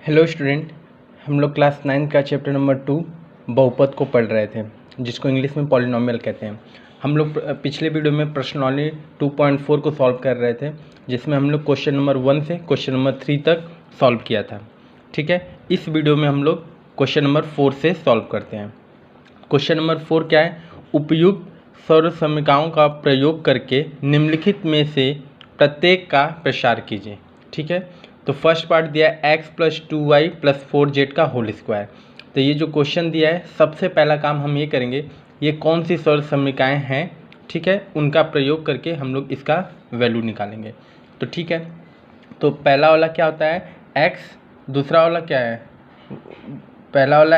Hello student, हम लोग class 9 का चैप्टर नंबर 2 बहुपद को पढ़ रहे थे, जिसको इंग्लिश में पॉलिनोमियल कहते हैं। हम लोग पिछले वीडियो में प्रश्नावली 2.4 को सॉल्व कर रहे थे, जिसमें हम लोग क्वेश्चन नंबर 1 से क्वेश्चन नंबर 3 तक सॉल्व किया था। ठीक है, इस वीडियो में हम लोग क्वेश्चन नंबर 4 से सॉल्व करते हैं। क्वेश्चन नंबर 4 क्या है? उपयुक्त सर्वसमीकरणों का प्रयोग करके निम्नलिखित में से प्रत्येक का प्रसार कीजिए। ठीक है, तो फर्स्ट पार्ट दिया है x + 2y + 4z का होल स्क्वायर। तो ये जो क्वेश्चन दिया है, सबसे पहला काम हम ये करेंगे, ये कौन सी सर्वसमीकरण हैं, ठीक है, उनका प्रयोग करके हम लोग इसका वैल्यू निकालेंगे। तो ठीक है, तो पहला वाला क्या होता है? x, दूसरा वाला क्या है? पहला वाला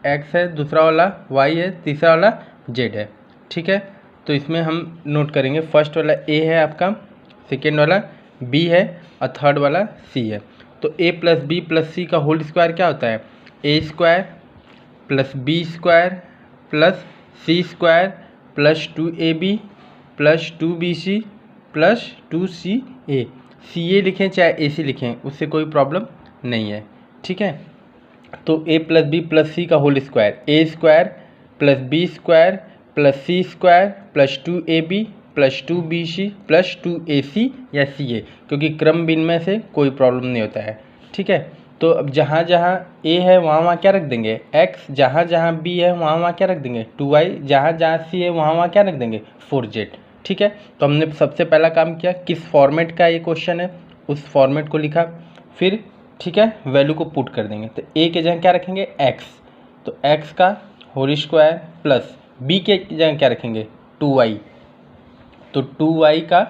x है, दूसरा वाला y है, तीसरा वाला z है। ठीक है, तो इसमें हम नोट करेंगे, फर्स्ट वाला a है आपका, सेकेंड वाला b है और थर्ड वाला c है। तो a + b + c का होल स्क्वायर क्या होता है? a² + b² + c² + 2ab + 2bc + 2ca। ca लिखें चाहे ac लिखें, उससे कोई प्रॉब्लम नहीं है। ठीक है, तो a + b + c का whole square, a² + b² + c² + 2ab + 2bc + 2ac या ca, क्योंकि क्रम विनिमय से कोई प्रॉब्लम नहीं होता है। ठीक है, तो अब जहाँ जहाँ a है वहाँ क्या रख देंगे x, जहाँ जहाँ b है वहाँ क्या रख देंगे 2y, जहाँ जहाँ c है वहाँ क्या रख देंगे 4z। ठीक है, तो हमने सबसे पहला काम किया, किस फॉर्मेट का ये क्वेश्चन है उस फॉर्मेट को लिखा, फिर ठीक है वैल्यू को पुट कर देंगे। तो a के जगह क्या रखेंगे x, तो x का होल स्क्वायर प्लस b के जगह क्या रखेंगे 2y, तो 2y का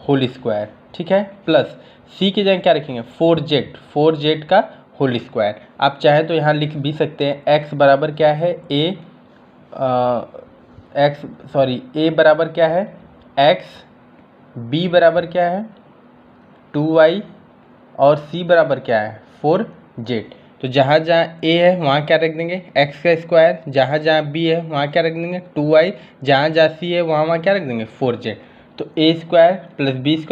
होल स्क्वायर। ठीक है, प्लस c की जगह क्या रखेंगे 4z का होल स्क्वायर। आप चाहे तो यहाँ लिख भी सकते हैं x बराबर क्या है a बराबर क्या है x, b बराबर क्या है 2y और c बराबर क्या है 4z। तो जहाँ जहाँ a है वहाँ क्या रख देंगे x का स्क्वायर, जहाँ जहाँ b है वहाँ क्या रख देंगे 2y, जहाँ जहाँ c है वहाँ क्या रख देंगे 4z। तो a² + b² +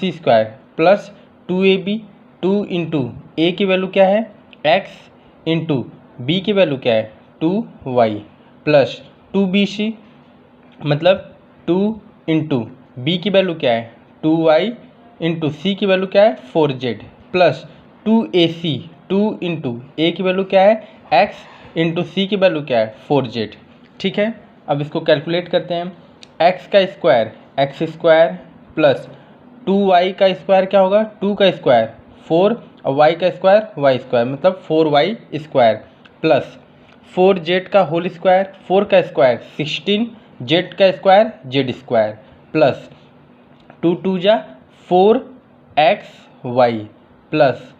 c² plus 2ab, 2 into a की वैल्यू क्या है x इंटू b की वैल्यू क्या है 2y प्लस 2bc, मतलब 2 इंटू b की वैल्यू क्या है 2y इंटू c की वैल्यू क्या है 4z plus 2ac, 2 into a की वैल्यू क्या है x इंटू c की वैल्यू क्या है 4z। ठीक है, अब इसको कैलकुलेट करते हैं, x का स्क्वायर x² प्लस 2y का स्क्वायर क्या होगा 2 का स्क्वायर 4 और y का स्क्वायर y², मतलब 4y² प्लस 4z का होल स्क्वायर, 4 का स्क्वायर 16, z का स्क्वायर z² प्लस 2 2 जा 4xy प्लस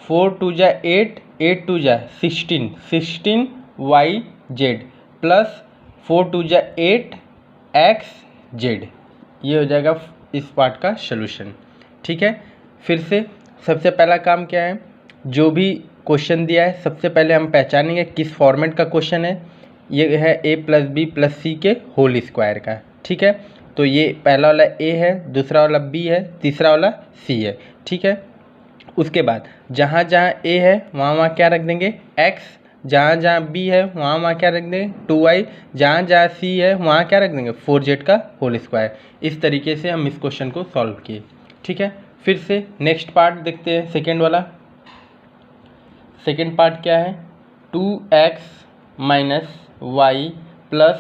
4 2 जा 8, 8 2 जा 16, 16yz प्लस 4 2 जा 8xz। ये हो जाएगा इस पार्ट का सलूशन। ठीक है, फिर से सबसे पहला काम क्या है, जो भी क्वेश्चन दिया है सबसे पहले हम पहचानेंगे किस फॉर्मेट का क्वेश्चन है। ये है a + b + c के होल स्क्वायर का। ठीक है, तो ये पहला वाला a है, दूसरा वाला b है, तीसरा वाला c है। ठीक है, उसके बाद जहाँ जहाँ a है वहाँ क्या रख देंगे x, जहाँ जहाँ b है वहाँ क्या रख देंगे 2y, जहाँ जहाँ c है वहाँ क्या रख देंगे 4z का होल स्क्वायर। इस तरीके से हम इस क्वेश्चन को सॉल्व किए। ठीक है, फिर से नेक्स्ट पार्ट देखते हैं, सेकेंड वाला। सेकेंड पार्ट क्या है 2x - y +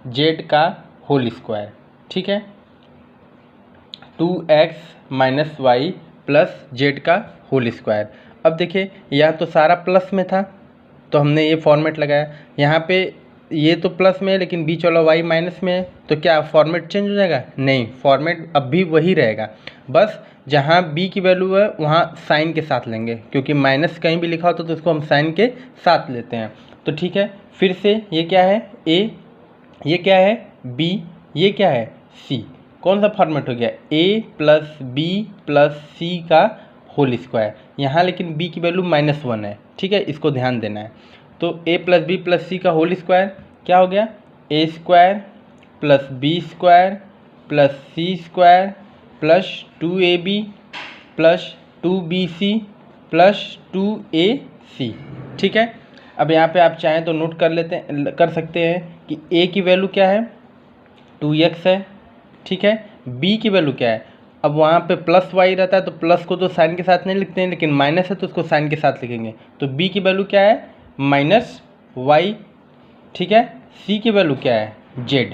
z का होल स्क्वायर। ठीक है, 2x - y + z का होल स्क्वायर। अब देखिए यहाँ तो सारा प्लस में था तो हमने ये फॉर्मेट लगाया, यहाँ पे ये तो प्लस में है लेकिन बीच वाला y माइनस में है, तो क्या फॉर्मेट चेंज हो जाएगा? नहीं, फॉर्मेट अब भी वही रहेगा, बस जहाँ b की वैल्यू है वहाँ साइन के साथ लेंगे, क्योंकि माइनस कहीं भी लिखा होता तो उसको हम साइन के साथ लेते हैं। तो ठीक है, फिर से ये क्या है a, ये क्या है b, ये क्या है c, कौन सा फॉर्मेट हो गया a + b + c का होल स्क्वायर। यहाँ लेकिन b की वैल्यू -1 है। ठीक है, इसको ध्यान देना है। तो a + b + c का होल स्क्वायर क्या हो गया a² + b² + c² + 2ab + 2bc + 2ac सी। ठीक है, अब यहाँ पे आप चाहें तो नोट कर सकते हैं कि ए की वैल्यू क्या है, 2x है। ठीक है, बी की वैल्यू क्या है, अब वहाँ पे प्लस वाई रहता है तो प्लस को तो साइन के साथ नहीं लिखते हैं, लेकिन माइनस है तो उसको साइन के साथ लिखेंगे। तो बी की वैल्यू क्या है, -y। ठीक है, सी की वैल्यू क्या है, z।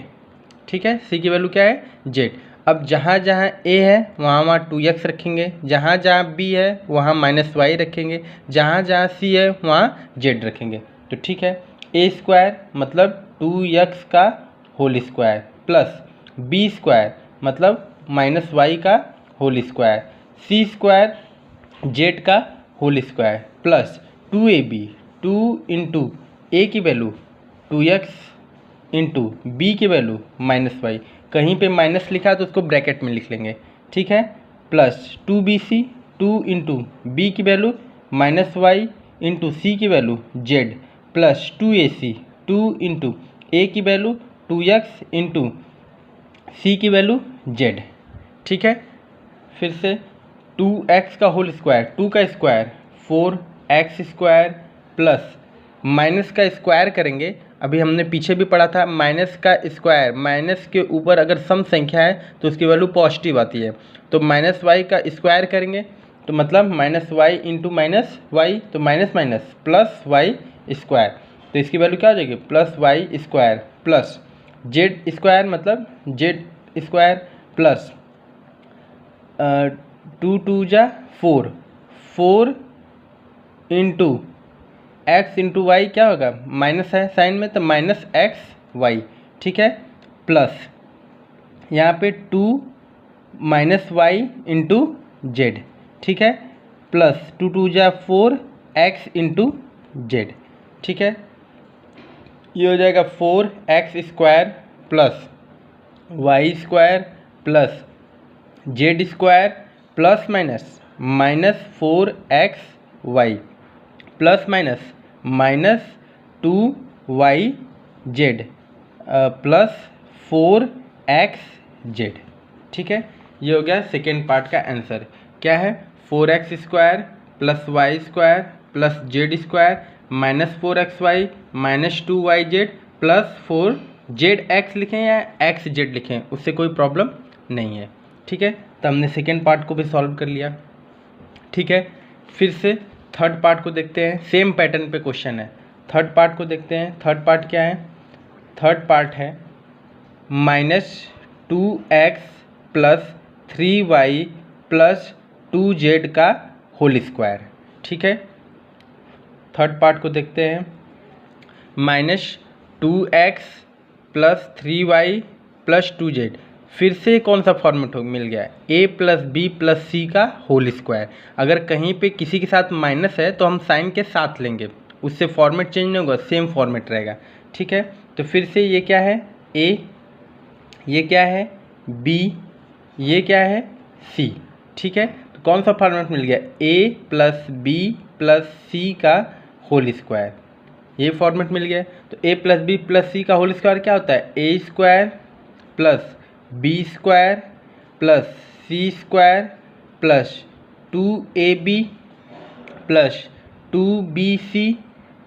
ठीक है, सी की वैल्यू क्या है, z। अब जहाँ जहाँ ए है वहाँ 2x रखेंगे, जहाँ जहाँ बी है वहाँ -y रखेंगे, जहाँ जहाँ सी है वहाँ z रखेंगे। तो ठीक है, a स्क्वायर मतलब 2x का whole square plus b square मतलब -y का whole square, C square z का whole square plus 2ab, 2 into A की वैल्यू 2x इंटू बी की वैल्यू -y, कहीं पे माइनस लिखा है तो उसको ब्रैकेट में लिख लेंगे। ठीक है, प्लस 2bc, 2 इंटू बी की वैल्यू -y इंटू सी की value z plus 2ac, 2 into A की वैल्यू 2x इंटू सी की वैल्यू z। ठीक है, फिर से 2x का होल स्क्वायर, 2 का square 4x square plus minus का स्क्वायर करेंगे। अभी हमने पीछे भी पढ़ा था, माइनस का स्क्वायर, माइनस के ऊपर अगर सम संख्या है तो उसकी वैल्यू पॉजिटिव आती है। तो -y का स्क्वायर करेंगे तो मतलब -y इंटू -y, तो minus minus plus y square, तो इसकी वैल्यू क्या हो जाएगी, +y square plus z square मतलब z स्क्वायर प्लस 2 2 जा 4, 4 इंटू x इंटू वाई क्या होगा, माइनस है साइन में तो -xy। ठीक है, प्लस यहाँ पे 2 -y इंटू जेड। ठीक है, प्लस 2 2 जा 4 x इंटू जेड। ठीक है, ये हो जाएगा 4x square plus y square plus Z square plus minus -4xy plus minus -2yz plus 4xz। ठीक है, ये हो गया सेकेंड पार्ट का आंसर। क्या है, 4x square plus Y square plus Z square -4xy -2yz plus 4zx लिखें या xz लिखें, उससे कोई प्रॉब्लम नहीं है। ठीक है, तो हमने सेकेंड पार्ट को भी सॉल्व कर लिया। ठीक है, फिर से थर्ड पार्ट को देखते हैं, सेम पैटर्न पे क्वेश्चन है। थर्ड पार्ट को देखते हैं, थर्ड पार्ट क्या है, थर्ड पार्ट है -2x plus 3y plus 2z का होल स्क्वायर। ठीक है, थर्ड पार्ट को देखते हैं, -2x plus 3y plus 2z, फिर से कौन सा फॉर्मेट हो मिल गया है, a plus B plus C का होल स्क्वायर। अगर कहीं पे किसी के साथ माइनस है तो हम साइन के साथ लेंगे, उससे फॉर्मेट चेंज नहीं होगा, सेम फॉर्मेट रहेगा। ठीक है, तो फिर से ये क्या है a, ये क्या है b, ये क्या है c। ठीक है, तो कौन सा फॉर्मेट मिल गया, a plus B plus C का होल स्क्वायर, ये फॉर्मेट मिल गया। तो a plus B plus C का होल स्क्वायर क्या होता है, a square plus B square plus C square plus 2ab plus 2bc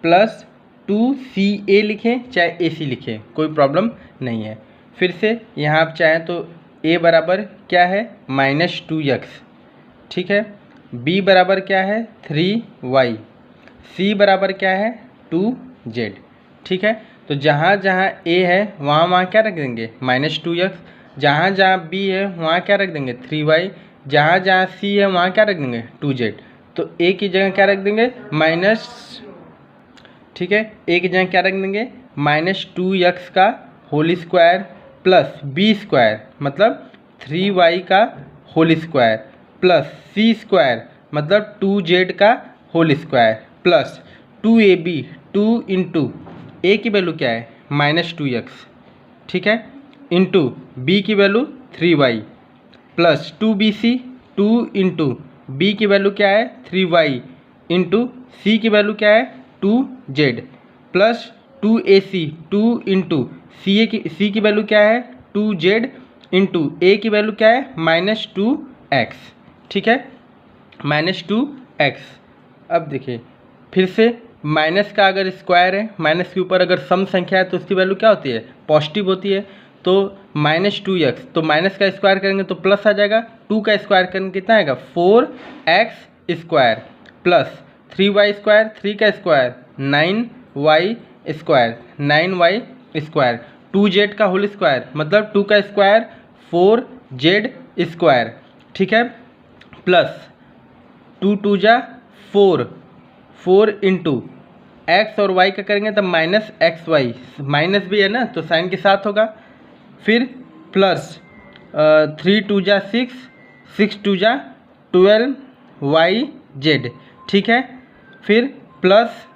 plus 2ca लिखें चाहे ac लिखें, कोई प्रॉब्लम नहीं है। फिर से यहाँ आप चाहें तो a बराबर क्या है -2x। ठीक है, b बराबर क्या है 3y, c बराबर क्या है 2z। ठीक है, तो जहाँ जहाँ a है वहाँ क्या रख देंगे -2x, जहाँ जहाँ b है वहाँ क्या रख देंगे 3y, जहाँ जहाँ c है वहाँ क्या रख देंगे 2z। तो a की जगह क्या रख देंगे माइनस, ठीक है, a की जगह क्या रख देंगे -2x का whole square plus b square मतलब 3y का whole square plus c square मतलब 2z का whole square plus 2ab, 2 into a की वैल्यू क्या है -2x। ठीक है, इंटू बी की value 3y plus 2bc, 2 into B की वैल्यू क्या है 3y इंटू सी की वैल्यू क्या है 2z plus 2ac, 2 into C की वैल्यू क्या है 2z इंटू ए की वैल्यू क्या है -2x। ठीक है, -2x। अब देखिए फिर से माइनस का अगर स्क्वायर है, माइनस के ऊपर अगर सम संख्या है तो उसकी वैल्यू क्या होती है, पॉजिटिव होती है। तो -2x, तो माइनस का स्क्वायर करेंगे तो प्लस आ जाएगा, 2 का स्क्वायर करेंगे कितना आएगा 4x square plus 3y square, 3 का square 9y square, 9y square, 2z का होल स्क्वायर मतलब 2 का स्क्वायर 4z स्क्वायर, ठीक है, प्लस 2 2 जा 4, 4 इंटू एक्स और वाई का करेंगे तब -xy, माइनस भी है ना तो साइन के साथ होगा, फिर प्लस 3 2 जा 6, 6 2 जा 12yz, ठीक है, फिर प्लस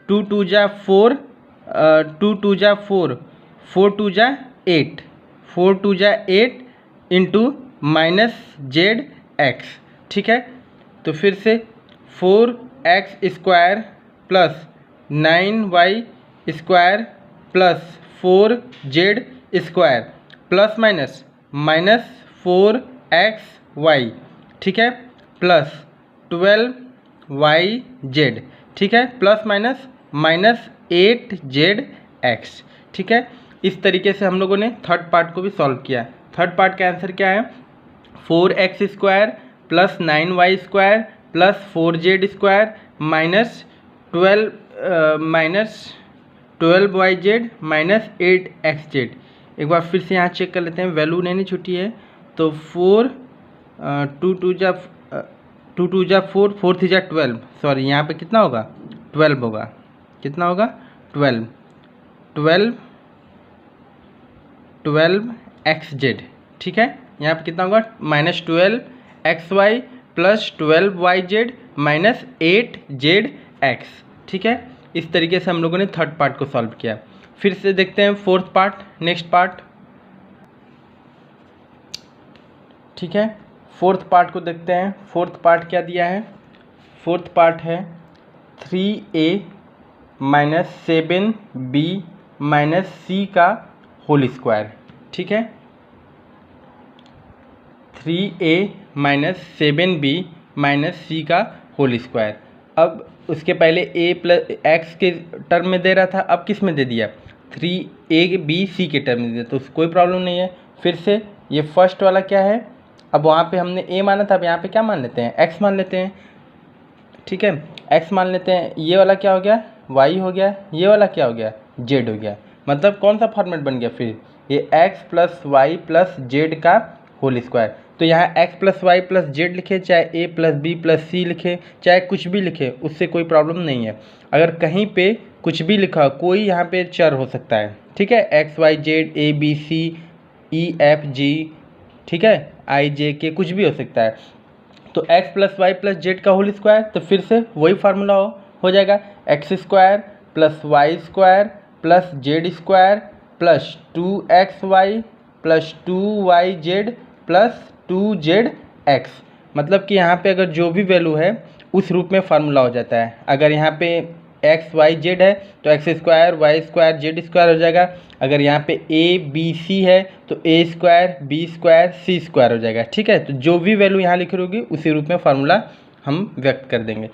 2 2 जा 4, 2 2 जा 4, 4 2 जा 8, 4 2 जा 8 इंटू -zx, ठीक है। तो फिर से 4x square plus 9y square plus 4z square plus minus 4xy, ठीक है, प्लस 12yz, ठीक है, प्लस माइनस 8zx, ठीक है। इस तरीके से हम लोगों ने थर्ड पार्ट को भी सॉल्व किया। थर्ड पार्ट का आंसर क्या है, 4x square plus 9y square plus 4z square minus 12yz minus 8xz। एक बार फिर से यहाँ चेक कर लेते हैं, वैल्यू नहीं छूटी है। तो 4 2 2 जा 4, 4 3 जा 12, सॉरी यहाँ पे कितना होगा 12 होगा, कितना होगा 12xz, ठीक है। यहाँ पे कितना होगा -12xy plus 12yz minus 8zx, ठीक है। इस तरीके से हम लोगों ने थर्ड पार्ट को सॉल्व किया। फिर से देखते हैं फोर्थ पार्ट, नेक्स्ट पार्ट, ठीक है। फोर्थ पार्ट को देखते हैं। फोर्थ पार्ट क्या दिया है, फोर्थ पार्ट है 3a minus 7b minus c का होल स्क्वायर, ठीक है। 3a minus 7b minus c का होल स्क्वायर। अब उसके पहले a प्लस x के टर्म में दे रहा था, अब किस में दे दिया 3ab के टर्म में दे दिया, तो कोई प्रॉब्लम नहीं है। फिर से ये फर्स्ट वाला क्या है, अब वहाँ पे हमने a माना था, अब यहाँ पे क्या मान लेते हैं x मान लेते हैं, ठीक है, x मान लेते हैं। ये वाला क्या हो गया y हो गया, ये वाला क्या हो गया z हो गया। मतलब कौन सा फॉर्मेट बन गया फिर, ये x plus Y plus Z का होल स्क्वायर। तो यहाँ x plus Y plus Z लिखे, चाहे a plus B plus C लिखे, चाहे कुछ भी लिखे, उससे कोई प्रॉब्लम नहीं है। अगर कहीं पे कुछ भी लिखा, कोई यहाँ पे चर हो सकता है, ठीक है, x y z a b c e f g, ठीक है, i j k, कुछ भी हो सकता है। तो x plus Y plus Z का होल स्क्वायर, तो फिर से वही फार्मूला हो जाएगा x square plus Y square plus Z square plus 2xy plus 2yz plus 2zx। मतलब कि यहाँ पे अगर जो भी वैल्यू है उस रूप में फार्मूला हो जाता है। अगर यहाँ पे x y z है तो x square Y square Z square हो जाएगा। अगर यहाँ पे a b c है तो a square b square c square हो जाएगा, ठीक है। तो जो भी वैल्यू यहाँ लिखी होगी उसी रूप में फार्मूला हम व्यक्त कर देंगे।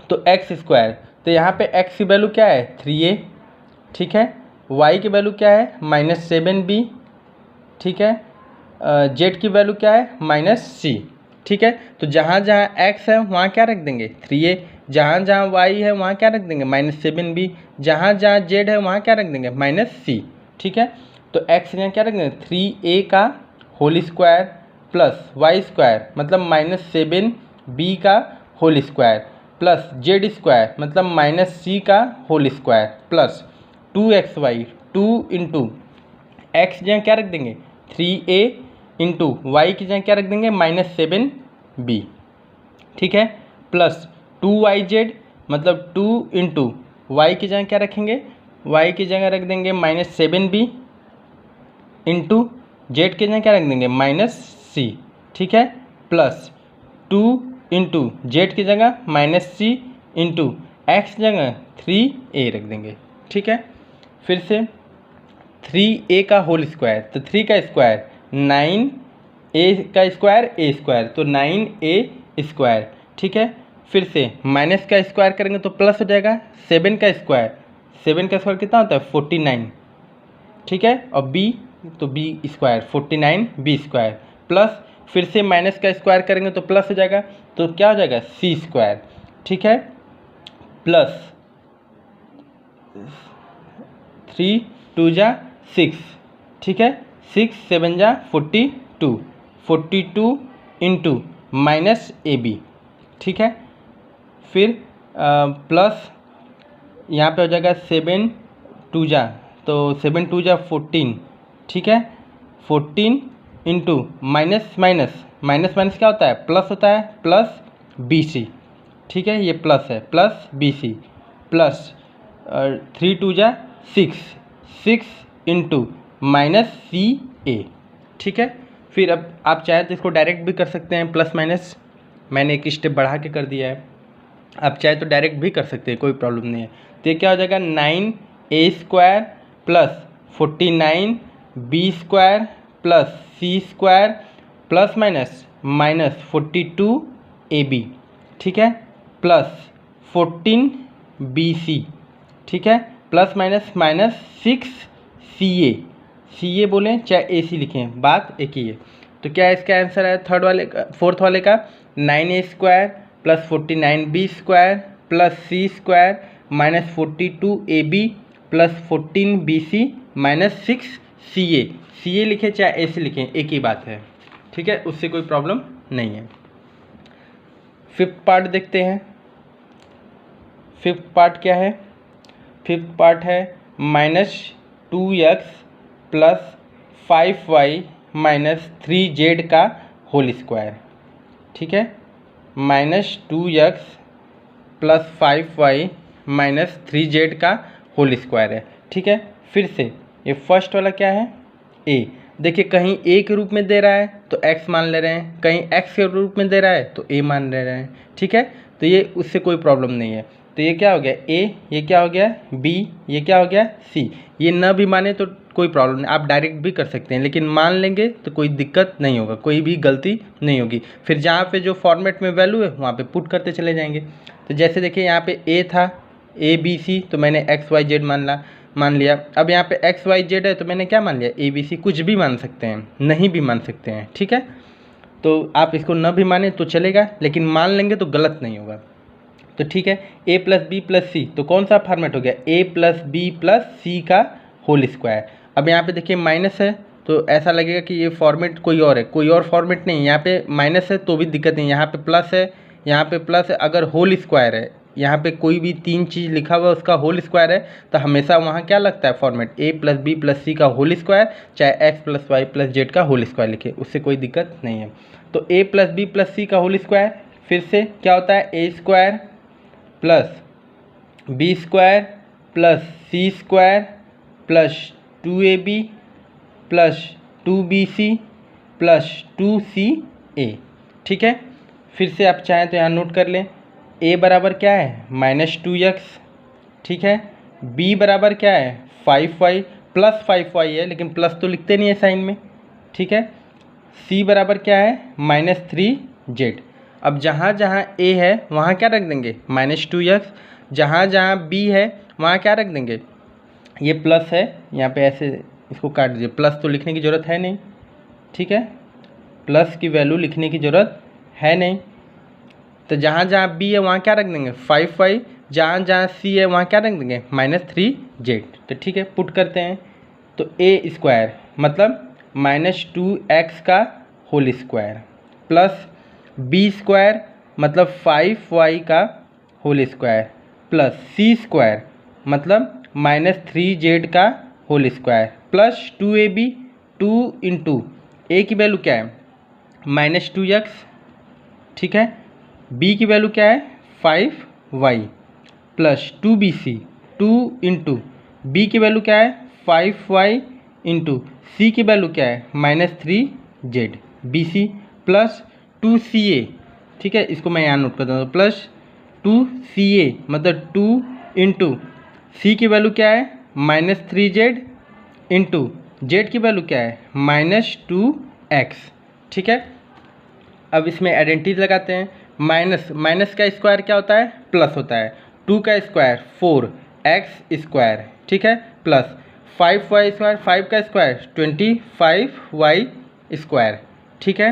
तो x स्क्वायर, तो यहाँ पे x की वैल्यू क्या है 3a, ठीक है, y की वैल्यू क्या है -7b, ठीक है, z की वैल्यू क्या है -c, ठीक है। तो जहाँ जहाँ x है वहाँ क्या रख देंगे 3a, जहाँ जहाँ y है वहाँ क्या रख देंगे -7b, जहाँ जहाँ z है वहाँ क्या रख देंगे -c, ठीक है। तो x यहाँ क्या रख देंगे 3a का whole square plus Y square मतलब -7b का whole square plus Z square मतलब -c का whole square plus 2xy 2 into X जहाँ क्या रख देंगे 3a इंटू वाई की जगह क्या रख देंगे -7b, ठीक है, प्लस 2yz मतलब 2 इंटू वाई की जगह क्या रखेंगे, y की जगह रख देंगे -7b इंटू जेड की जगह क्या रख देंगे -c, ठीक है, प्लस 2 इंटू जेड की जगह -c इंटू एक्स जगह 3a रख देंगे, ठीक है। फिर से 3a का होल स्क्वायर, तो 3 का स्क्वायर 9a का स्क्वायर a स्क्वायर, तो 9a स्क्वायर, ठीक है। फिर से माइनस का स्क्वायर करेंगे तो प्लस हो जाएगा। 7 का स्क्वायर कितना होता है 49, ठीक है। और बी तो B square 49 B square plus फिर से माइनस का स्क्वायर करेंगे तो प्लस हो जाएगा, तो क्या हो जाएगा सी स्क्वायर, ठीक है। प्लस 3 2 जा 6, ठीक है। 6 7 जा 42 इंटू माइनस ए बी, ठीक है। फिर प्लस यहाँ पे हो जाएगा 7 2 जा, तो 7 2 जा 14, ठीक है। 14 इंटू माइनस क्या होता है प्लस होता है, प्लस बी सी, ठीक है। ये प्लस है, प्लस बी सी प्लस 3 2 जा 6 इंटू माइनस सी ए, ठीक है। फिर अब आप चाहे तो इसको डायरेक्ट भी कर सकते हैं, प्लस माइनस मैंने एक स्टेप बढ़ा के कर दिया है, आप चाहे तो डायरेक्ट भी कर सकते हैं, कोई प्रॉब्लम नहीं है। तो ये क्या हो जाएगा 9a square plus 49 B square plus C square plus minus 42 A B, ठीक है, प्लस 14 बी सी, ठीक है, प्लस माइनस 6 सी ए बोलें चाहे ए सी लिखें, बात एक ही है। तो क्या इसका आंसर है फोर्थ वाले का 9a square plus 49 B square plus C square minus 42 A B plus 14 B C minus 6 C A लिखें चाहे ए सी लिखें, एक ही बात है, ठीक है, उससे कोई प्रॉब्लम नहीं है। फिफ्थ पार्ट देखते हैं। फिफ्थ पार्ट क्या है? फिफ्थ पार्ट है -2x plus 5y minus 3z का होल स्क्वायर, ठीक है। -2x plus 5y minus 3z का होल स्क्वायर है, ठीक है। फिर से ये फर्स्ट वाला क्या है a, देखिए कहीं a के रूप में दे रहा है तो x मान ले रहे हैं, कहीं x के रूप में दे रहा है तो a मान ले रहे हैं, ठीक है। तो ये उससे कोई प्रॉब्लम नहीं है। तो ये क्या हो गया a, ये क्या हो गया b, ये क्या हो गया c। ये न भी माने तो कोई प्रॉब्लम नहीं, आप डायरेक्ट भी कर सकते हैं, लेकिन मान लेंगे तो कोई दिक्कत नहीं होगा, कोई भी गलती नहीं होगी। फिर जहाँ पे जो फॉर्मेट में वैल्यू है वहाँ पे पुट करते चले जाएंगे। तो जैसे देखिए यहाँ पे a था ABC, तो मैंने XYZ मान लिया। अब यहाँ पे XYZ है तो मैंने क्या मान लिया ABC, कुछ भी मान सकते हैं, नहीं भी मान सकते हैं, ठीक है। तो आप इसको न भी माने तो चलेगा, लेकिन मान लेंगे तो गलत नहीं होगा। तो ठीक है, a प्लस बी प्लस सी, तो कौन सा फॉर्मेट हो गया a plus B plus C का होल स्क्वायर। अब यहाँ पे देखिए माइनस है तो ऐसा लगेगा कि ये फॉर्मेट कोई और है, कोई और फॉर्मेट नहीं। यहाँ पे माइनस है तो भी दिक्कत नहीं, यहाँ पे प्लस है, यहाँ पे प्लस है। अगर होल स्क्वायर है, यहाँ पे कोई भी तीन चीज़ लिखा हुआ है उसका होल स्क्वायर है, तो हमेशा वहाँ क्या लगता है format a plus B plus C का होल स्क्वायर, चाहे x plus Y plus Z का होल स्क्वायर लिखे, उससे कोई दिक्कत नहीं है। तो a plus B plus C का होल स्क्वायर फिर से क्या होता है a square plus B square plus C square plus 2ab plus 2bc plus 2ca, ठीक है। फिर से आप चाहें तो यहाँ नोट कर लें, a बराबर क्या है -2x, ठीक है। b बराबर क्या है 5y प्लस 5y है, लेकिन प्लस तो लिखते नहीं है साइन में, ठीक है। c बराबर क्या है -3z। अब जहाँ जहाँ a है वहाँ क्या रख देंगे -2x, जहाँ जहाँ b है वहाँ क्या रख देंगे, ये प्लस है, यहाँ पे ऐसे इसको काट दीजिए, प्लस तो लिखने की ज़रूरत है नहीं, ठीक है, प्लस की वैल्यू लिखने की ज़रूरत है नहीं। तो जहाँ जहाँ b है वहाँ क्या रख देंगे 5y, जहाँ जहाँ c है वहाँ क्या रख देंगे -3z। तो ठीक है, पुट करते हैं। तो a स्क्वायर मतलब -2x का whole square plus b square मतलब 5y का whole square plus c square मतलब -3z का whole square plus 2ab, 2 into a की वैल्यू क्या है -2x, ठीक है, b की वैल्यू क्या है 5y plus 2bc, 2 into b की वैल्यू क्या है 5y इंटू c की वैल्यू क्या है -3z bc प्लस 2ca, ठीक है, इसको मैं यहाँ नोट कर दूँगा, प्लस 2ca मतलब 2 इंटू c की वैल्यू क्या है -3z इंटू z की वैल्यू क्या है -2x, ठीक है। अब इसमें आइडेंटिटी लगाते हैं, माइनस का स्क्वायर क्या होता है? प्लस होता है। 2 का स्क्वायर 4x स्क्वायर, ठीक है, प्लस 5y स्क्वायर, 5 का स्क्वायर 25y स्क्वायर, ठीक है,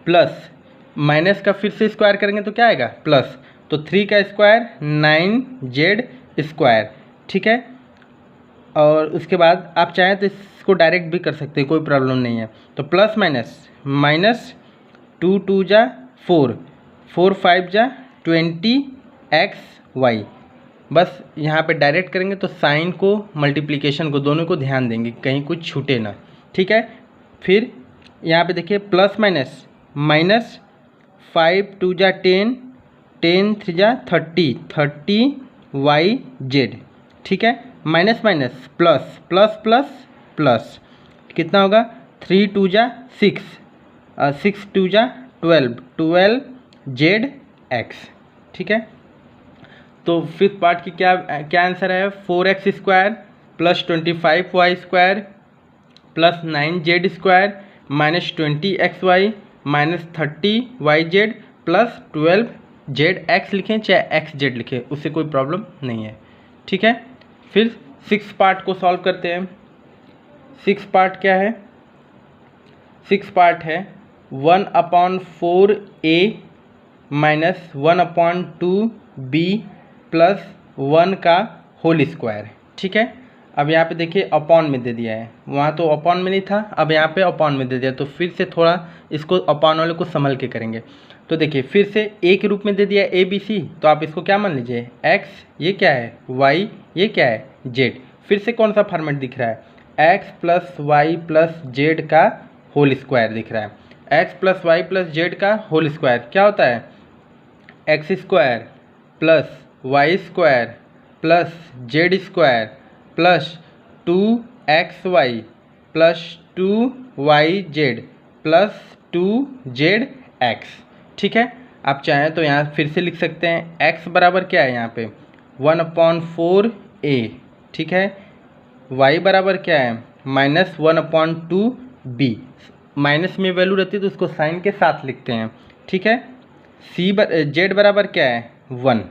प्लस माइनस का फिर से स्क्वायर करेंगे तो क्या आएगा? प्लस, तो 3 का स्क्वायर 9z स्क्वायर, ठीक है। और उसके बाद आप चाहें तो इसको डायरेक्ट भी कर सकते हैं, कोई प्रॉब्लम नहीं है। तो प्लस माइनस 2 2 जा 4, 4 5 जा 20xy। बस यहाँ पे डायरेक्ट करेंगे तो साइन को, मल्टीप्लिकेशन को, दोनों को ध्यान देंगे, कहीं कुछ छूटे ना, ठीक है। फिर यहाँ पे देखिए प्लस माइनस 5 2 जा 10, 10 3 जा 30, 30yz, ठीक है। Minus plus plus plus plus कितना होगा? 3 2 जा 6, 6 2 जा 12, 12zx, ठीक है। तो फिफ्थ पार्ट की क्या आंसर है? 4x square plus 25y square plus 9z square minus 20xy minus 30yz plus 12zx लिखें चाहे xz लिखें, उससे कोई प्रॉब्लम नहीं है, ठीक है। फिर 6 पार्ट को सॉल्व करते हैं। 6 पार्ट क्या है? 6 पार्ट है 1/4a माइनस 1/2b प्लस 1 का होल स्क्वायर, ठीक है। अब यहाँ पे देखिए अपॉन में दे दिया है, वहाँ तो अपॉन में नहीं था, अब यहाँ पे अपॉन में दे दिया, तो फिर से थोड़ा इसको अपॉन वाले को संभल के करेंगे। तो देखिए फिर से ए के रूप में दे दिया ए बी सी, तो आप इसको क्या मान लीजिए? एक्स, ये क्या है? वाई, ये क्या है? जेड। फिर से कौन सा फॉर्मेट दिख रहा है? X plus Y plus Z का होल स्क्वायर दिख रहा है। X plus Y plus Z का होल स्क्वायर क्या होता है? X square plus Y square plus Z square plus 2xy plus 2yz plus 2zx, ठीक है। आप चाहें तो यहाँ फिर से लिख सकते हैं x बराबर क्या है यहाँ पे? 1/4a, ठीक है। y बराबर क्या है? Minus 1/2b। माइनस में वैल्यू रहती है तो उसको साइन के साथ लिखते हैं, ठीक है। z बराबर क्या है? 1,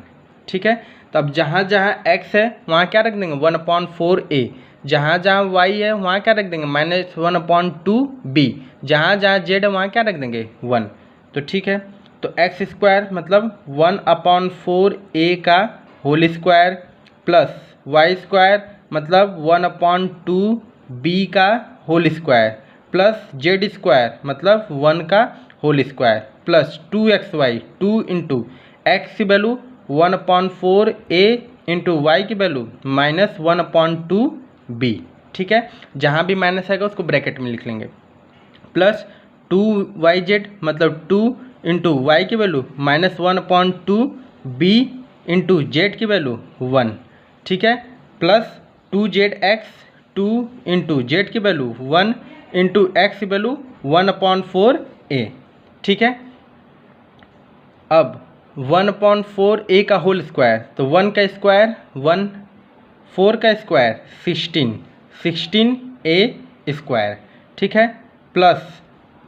ठीक है। तो अब जहाँ जहाँ x है वहाँ क्या रख देंगे? 1/4a। जहाँ जहाँ y है वहाँ क्या रख देंगे? Minus 1/2b। जहाँ जहाँ z है वहाँ क्या रख देंगे? 1। तो ठीक है, तो एक्स स्क्वायर मतलब 1/4a का whole square plus Y square मतलब 1/2b का whole square plus Z square मतलब 1 का whole square plus 2xy, 2 into X की वैल्यू 1/4a इंटू वाई की वैल्यू माइनस 1/2b, ठीक है। जहाँ भी माइनस आएगा उसको ब्रैकेट में लिख लेंगे प्लस 2yz मतलब 2 इंटू वाई की value minus 1/2b into Z की वैल्यू 1, ठीक है, प्लस 2zx 2 इंटू जेड की वैल्यू 1 इंटू एक्स की वैल्यू 1/4a, ठीक है। अब 1/4a का होल स्क्वायर, तो 1 का स्क्वायर 1, 4 का स्क्वायर 16, 16a स्क्वायर, ठीक है, प्लस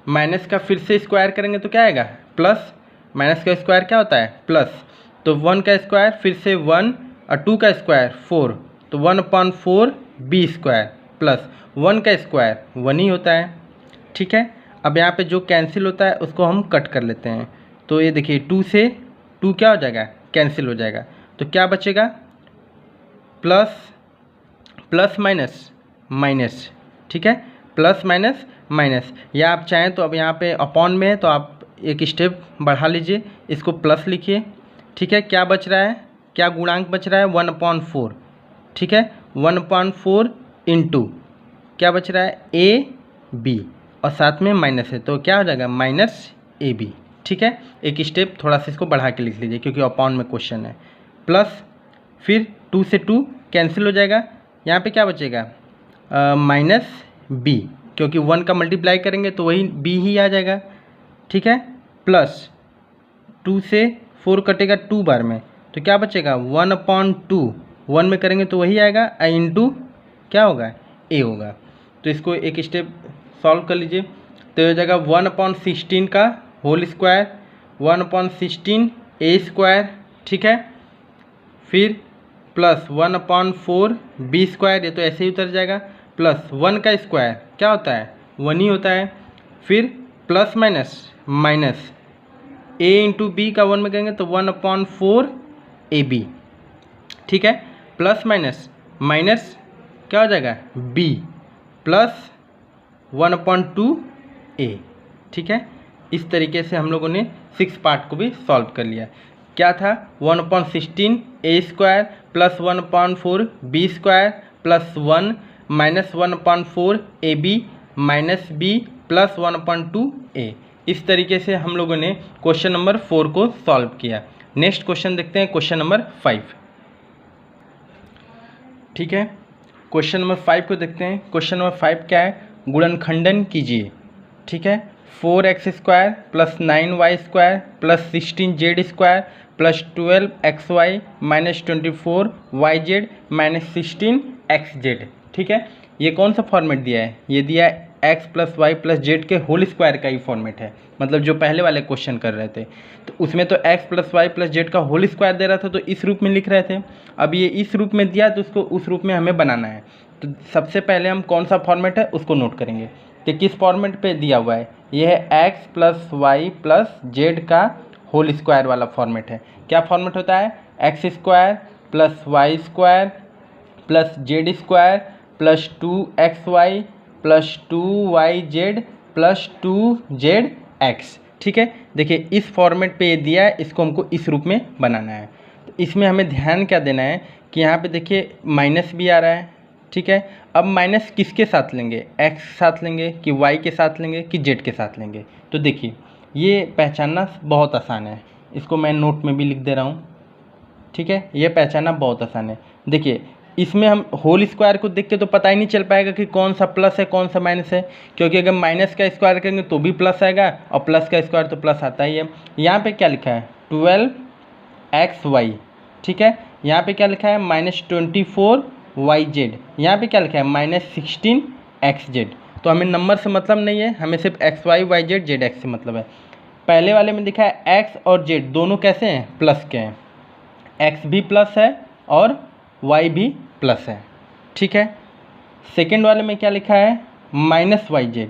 माइनस का फिर से स्क्वायर करेंगे तो क्या आएगा? प्लस, माइनस का स्क्वायर क्या होता है? प्लस, तो 1 का स्क्वायर फिर से 1 और 2 का स्क्वायर 4, तो 1/4b स्क्वायर प्लस 1 का स्क्वायर 1 ही होता है, ठीक है। अब यहाँ पे जो कैंसिल होता है उसको हम कट कर लेते हैं, तो ये देखिए 2 से 2 क्या हो जाएगा? कैंसिल हो जाएगा, तो क्या बचेगा? प्लस प्लस माइनस माइनस, ठीक है, प्लस माइनस माइनस, या आप चाहें तो अब यहाँ पे अपॉन में है तो आप एक स्टेप बढ़ा लीजिए, इसको प्लस लिखिए, ठीक है। क्या बच रहा है? क्या गुणांक बच रहा है? 1/4, ठीक है, 1/4 इंटू क्या बच रहा है? ए बी और साथ में माइनस है तो क्या हो जाएगा? माइनस ए बी, ठीक है। एक स्टेप थोड़ा सा इसको बढ़ा के लिख लीजिए क्योंकि अपॉन में क्वेश्चन है। प्लस फिर 2 से 2 कैंसिल हो जाएगा, यहाँ पे क्या बचेगा? माइनस बी, क्योंकि 1 का मल्टीप्लाई करेंगे तो वही b ही आ जाएगा, ठीक है। प्लस 2 से 4 कटेगा 2 बार में तो क्या बचेगा? 1/2, 1 में करेंगे तो वही आएगा, इंटू क्या होगा? a होगा। तो इसको एक स्टेप सॉल्व कर लीजिए, तो हो जाएगा 1/16 का होल स्क्वायर 1/16 a², ठीक है, फिर प्लस 1/4 b², ये तो ऐसे ही उतर जाएगा, प्लस 1 का स्क्वायर क्या होता है, 1 ही होता है, फिर plus minus a into B का 1 में करेंगे तो 1/4ab, ठीक है, प्लस माइनस क्या हो जाएगा b प्लस 1/2a, ठीक है। इस तरीके से हम लोगों ने 6 पार्ट को भी सॉल्व कर लिया। क्या था, 1/16 a² plus 1/4b² plus 1 minus 1/4ab minus b plus 1/2a। इस तरीके से हम लोगों ने क्वेश्चन नंबर 4 को सॉल्व किया। नेक्स्ट क्वेश्चन देखते हैं, क्वेश्चन नंबर 5, ठीक है। क्वेश्चन नंबर 5 को देखते हैं। क्वेश्चन नंबर 5 क्या है, गुणनखंडन कीजिए, ठीक है। 4x² plus 9y² plus 16z² plus 12xy minus 24yz minus 16xz, ठीक है। ये कौन सा फॉर्मेट दिया है, ये दिया है x plus Y plus Z के होल स्क्वायर का ही फॉर्मेट है, मतलब जो पहले वाले क्वेश्चन कर रहे थे तो उसमें तो x plus Y plus Z का होल स्क्वायर दे रहा था तो इस रूप में लिख रहे थे। अब ये इस रूप में दिया तो उसको उस रूप में हमें बनाना है। तो सबसे पहले हम कौन सा फॉर्मेट है उसको नोट करेंगे कि किस फॉर्मेट पे दिया हुआ है। ये है x plus Y plus Z का होल स्क्वायर वाला फॉर्मेट है। क्या फॉर्मेट होता है, x² plus y² plus z² plus 2xy plus 2yz plus 2zx, ठीक है। देखिए इस फॉर्मेट पे ये दिया है, इसको हमको इस रूप में बनाना है। तो इसमें हमें ध्यान क्या देना है कि यहाँ पे देखिए माइनस भी आ रहा है, ठीक है। अब माइनस किसके साथ लेंगे, x के साथ लेंगे कि y के साथ लेंगे कि z के साथ लेंगे। तो देखिए ये पहचानना बहुत आसान है, इसको मैं नोट में भी लिख दे रहा हूँ, ठीक है। ये पहचानना बहुत आसान है। देखिए इसमें हम होल स्क्वायर को देख के तो पता ही नहीं चल पाएगा कि कौन सा प्लस है कौन सा माइनस है, क्योंकि अगर माइनस का स्क्वायर करेंगे तो भी प्लस आएगा और प्लस का स्क्वायर तो प्लस आता ही है। यहाँ पे क्या लिखा है 12xy, ठीक है। यहाँ पे क्या लिखा है -24yz, यहाँ पे क्या लिखा है -16xz। तो हमें नंबर से मतलब नहीं है, हमें सिर्फ xy yz zx से मतलब है। पहले वाले में लिखा है x और z दोनों कैसे हैं, प्लस के हैं, x भी प्लस है और y भी प्लस है, ठीक है। सेकेंड वाले में क्या लिखा है -yz,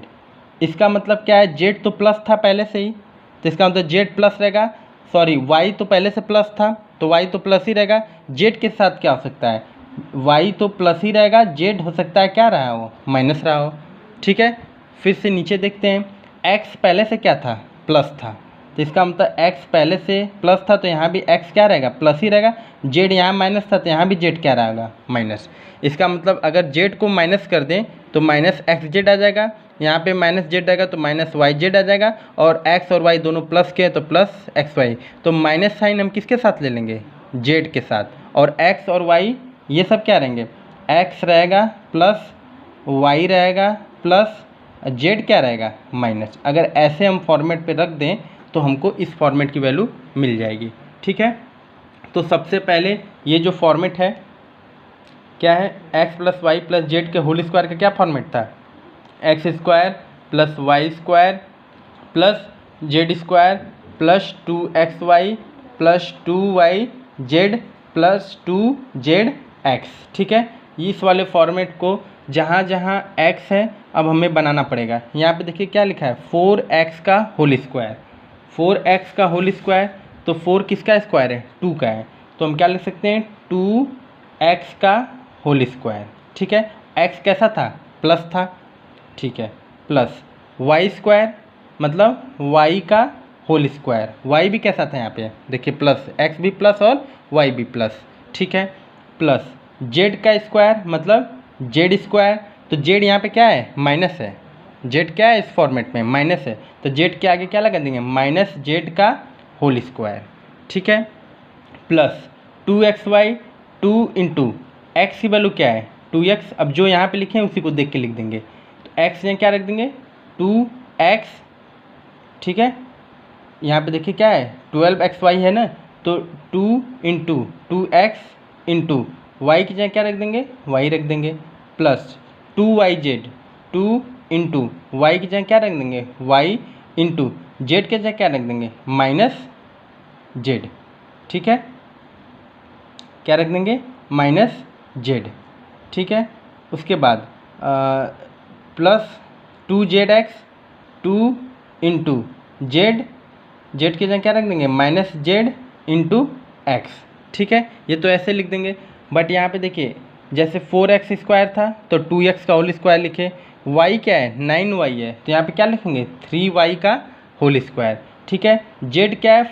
इसका मतलब क्या है z तो प्लस था पहले से ही, तो इसका मतलब z प्लस रहेगा, सॉरी y तो पहले से प्लस था तो y तो प्लस ही रहेगा। z के साथ क्या हो सकता है, y तो प्लस ही रहेगा, z हो सकता है क्या रहा हो, माइनस रहा हो, ठीक है। फिर से नीचे देखते हैं, x पहले से क्या था, प्लस था, तो इसका मतलब x पहले से प्लस था तो यहाँ भी x क्या रहेगा, प्लस ही रहेगा। z यहाँ माइनस था तो यहाँ भी z क्या रहेगा, माइनस। इसका मतलब अगर z को माइनस कर दें तो -xz आ जाएगा, यहाँ पे -z आएगा तो -yz आ जाएगा, और x और y दोनों प्लस के हैं तो प्लस xy। तो माइनस साइन हम किसके साथ ले लेंगे, z के साथ, और x और y ये सब क्या रहेंगे, x रहेगा प्लस y रहेगा प्लस z क्या रहेगा, माइनस। अगर ऐसे हम फॉर्मेट पे रख दें तो हमको इस फॉर्मेट की वैल्यू मिल जाएगी, ठीक है। तो सबसे पहले ये जो फॉर्मेट है क्या है, x plus Y plus Z के होल स्क्वायर का क्या फॉर्मेट था, x² plus y² plus z² plus 2xy plus 2yz plus 2zx, ठीक है। इस वाले फॉर्मेट को जहाँ जहाँ x है अब हमें बनाना पड़ेगा। यहाँ पे देखिए क्या लिखा है 4x का होल स्क्वायर, 4x का होल स्क्वायर, तो 4 किसका स्क्वायर है, 2 का है, तो हम क्या लिख सकते हैं 2x का होल स्क्वायर, ठीक है। x कैसा था, प्लस था, ठीक है, प्लस y² मतलब y का होल स्क्वायर, y भी कैसा था यहाँ पे देखिए प्लस, x भी प्लस और y भी प्लस, ठीक है, प्लस z का स्क्वायर मतलब z², तो z यहाँ पे क्या है, माइनस है, z क्या है इस फॉर्मेट में, माइनस है, तो z के आगे क्या लगा देंगे -z का होल स्क्वायर, ठीक है, प्लस 2xy, 2 इंटू x की वैल्यू क्या है 2x, अब जो यहाँ पे लिखे हैं उसी को देख के लिख देंगे, तो x यहाँ क्या रख देंगे 2x, ठीक है। यहाँ पे देखिए क्या है 12xy है ना, तो 2 इंटू 2x इंटू y की जगह क्या रख देंगे, y रख देंगे, प्लस 2yz, 2 इंटू y की जगह क्या रख देंगे, y इंटू जेड के जगह क्या रख देंगे माइनस जेड, ठीक है, क्या रख देंगे माइनस जेड, ठीक है। उसके बाद plus 2zx 2 into Z, Z की जगह क्या रख देंगे माइनस जेड इंटू एक्स, ठीक है। ये तो ऐसे लिख देंगे, बट यहाँ पे देखिए जैसे 4x स्क्वायर था तो 2x का होल स्क्वायर लिखे, y क्या है 9y है तो यहाँ पे क्या लिखेंगे 3y का होल स्क्वायर, ठीक है। z क्या है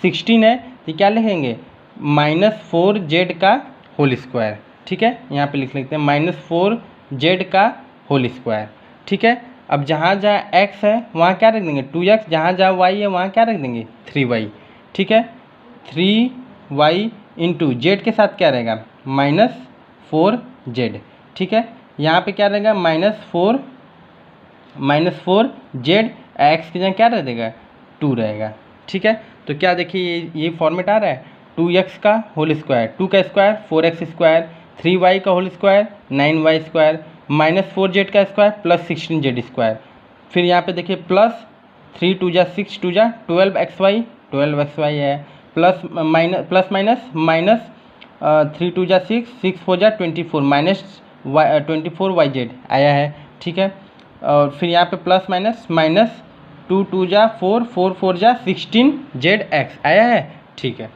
16 है तो क्या लिखेंगे -4z का होल स्क्वायर, ठीक है। यहाँ पे लिख लेते हैं -4z का होल स्क्वायर, ठीक है। अब जहाँ जहाँ x है वहाँ क्या रख देंगे 2x, जहाँ जहाँ y है वहाँ क्या रख देंगे 3y, ठीक है। 3y इंटू जेड के साथ क्या रहेगा -4z, ठीक है। यहाँ पे क्या रहेगा -4 जेड, एक्स की जगह क्या रह देगा 2 रहेगा, ठीक है। तो क्या देखिए ये फॉर्मेट आ रहा है 2x का होल स्क्वायर, 2 का स्क्वायर 4x स्क्वायर, 3y का whole square 9y square, -4z का स्क्वायर प्लस 16z स्क्वायर। फिर यहाँ पे देखिए प्लस 3 2 जा 6 2 जा 12xy है, प्लस माइनस 3 2 जा 6 6 4 जा 24 माइनस 24yz आया है, ठीक है। और फिर यहाँ पे प्लस माइनस 2 2 जा 4 4 4 जा 16zx आया है, ठीक है।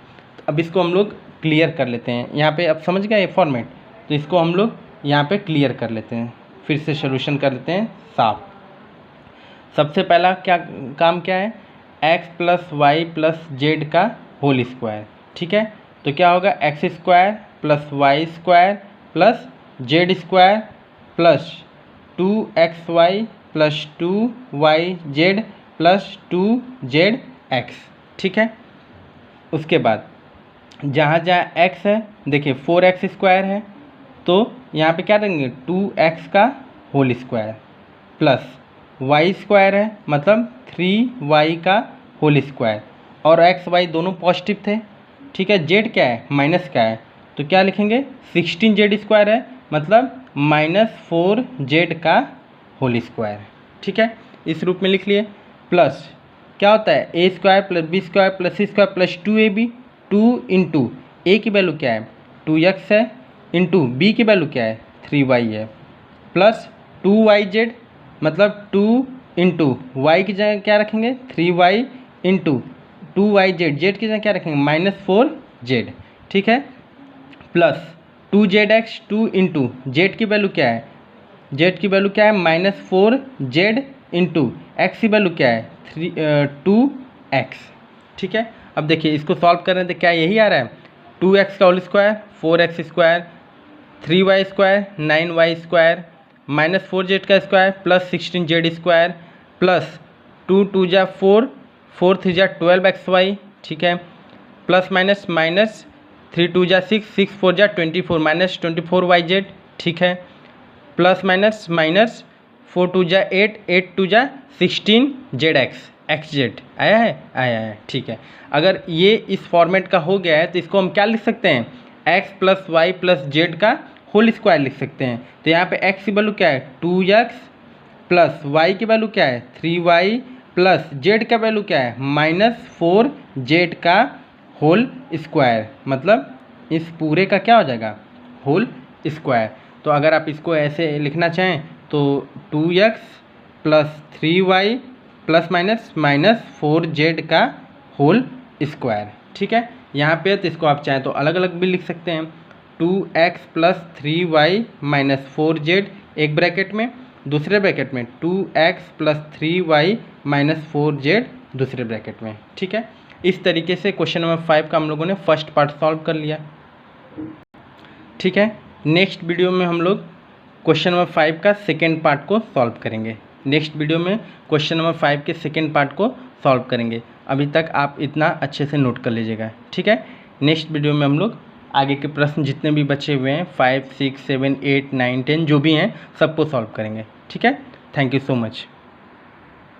अब इसको हम लोग क्लियर कर लेते हैं, यहाँ पे अब समझ गए ये फॉर्मेट, तो इसको हम लोग यहाँ पे क्लियर कर लेते हैं, फिर से सोल्यूशन कर लेते हैं साफ। सबसे पहला काम क्या है x plus Y plus Z का होल स्क्वायर, ठीक है। तो क्या होगा X square plus Y square plus Z square plus 2xy plus 2yz plus 2zx, ठीक है। उसके बाद जहाँ जहाँ x है देखिए 4x स्क्वायर है तो यहाँ पे क्या देंगे 2x का whole square plus y square है मतलब 3y का होल स्क्वायर, और x y दोनों पॉजिटिव थे, ठीक है। z क्या है माइनस का है तो क्या लिखेंगे 16z स्क्वायर है मतलब -4z का होल स्क्वायर, ठीक है। इस रूप में लिख लिए। प्लस क्या होता है a square plus B square plus C square plus 2ab, 2 into A की वैल्यू क्या है 2x है इंटू बी की वैल्यू क्या है 3y है, प्लस 2yz मतलब 2 इंटू वाई की जगह क्या रखेंगे 3y इंटू 2yz, जेड की जगह क्या रखेंगे -4z, ठीक है। प्लस 2zx 2 इंटू जेड की वैल्यू क्या है, जेड की वैल्यू क्या है -4z इंटू एक्स की वैल्यू क्या है 2x, ठीक है। अब देखिए इसको सॉल्व कर रहे हैं तो क्या यही आ रहा है 2x का whole square 4x square 3y square 9y square -4z का square plus 16z square plus 2 2 जा 4 4 3 जा 12xy, ठीक है। प्लस माइनस 3 2 जा 6 6 4 जा 24 -24yz, ठीक है। प्लस माइनस 4 2 जा 8 8 2 जा 16zx xz आया है, ठीक है। अगर ये इस फॉर्मेट का हो गया है तो इसको हम क्या लिख सकते हैं x plus Y plus Z का होल स्क्वायर लिख सकते हैं। तो यहाँ पे x की वैल्यू क्या है 2x प्लस y की वैल्यू क्या है 3y प्लस z का वैल्यू क्या है -4z का होल स्क्वायर, मतलब इस पूरे का क्या हो जाएगा होल स्क्वायर। तो अगर आप इसको ऐसे लिखना चाहें तो 2x plus 3y plus minus 4z का होल स्क्वायर, ठीक है। यहाँ पे तो इसको आप चाहें तो अलग अलग भी लिख सकते हैं 2x plus 3y minus 4z एक ब्रैकेट में, दूसरे ब्रैकेट में 2x plus 3y minus 4z दूसरे ब्रैकेट में, ठीक है। इस तरीके से क्वेश्चन नंबर 5 का हम लोगों ने फर्स्ट पार्ट सॉल्व कर लिया, ठीक है। नेक्स्ट वीडियो में हम लोग क्वेश्चन नंबर 5 का सेकेंड पार्ट को सॉल्व करेंगे। नेक्स्ट वीडियो में क्वेश्चन नंबर 5 के सेकेंड पार्ट को सॉल्व करेंगे। अभी तक आप इतना अच्छे से नोट कर लीजिएगा, ठीक है। नेक्स्ट वीडियो में हम लोग आगे के प्रश्न जितने भी बचे हुए हैं 5 6 7 8 9 10 जो भी हैं सबको सॉल्व करेंगे, ठीक है। Thank you so much.